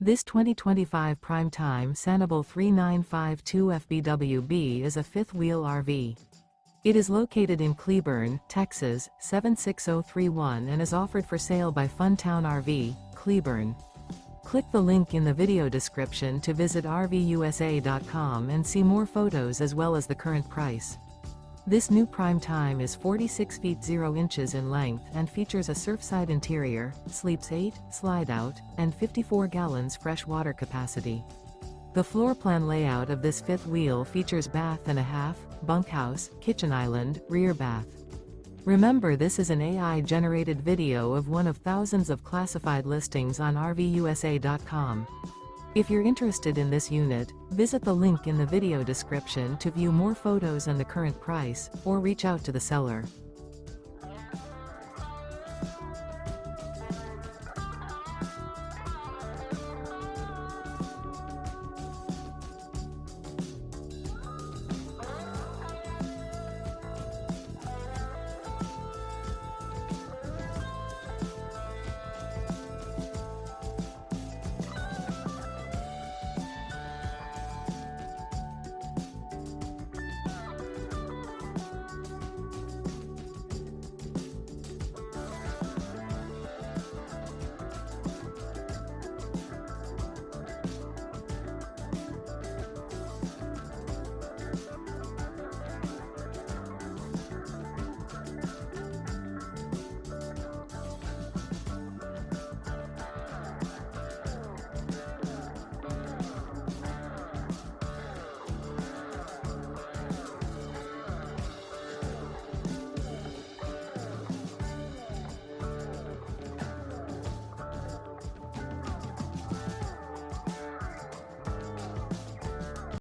This 2025 Prime Time Sanibel 3952 FBWB is a fifth-wheel RV. It is located in Cleburne, Texas, 76031 and is offered for sale by Funtown RV, Cleburne. Click the link in the video description to visit RVUSA.com and see more photos as well as the current price. This new Prime Time is 46 feet 0 inches in length and features a SURFSIDE interior, sleeps 8, Slideout, and 54 gallons fresh water capacity. The floor plan layout of this fifth wheel features bath and a half, bunkhouse, kitchen island, rear bath. Remember, this is an AI-generated video of one of thousands of classified listings on RVUSA.com. If you're interested in this unit, visit the link in the video description to view more photos and the current price, or reach out to the seller.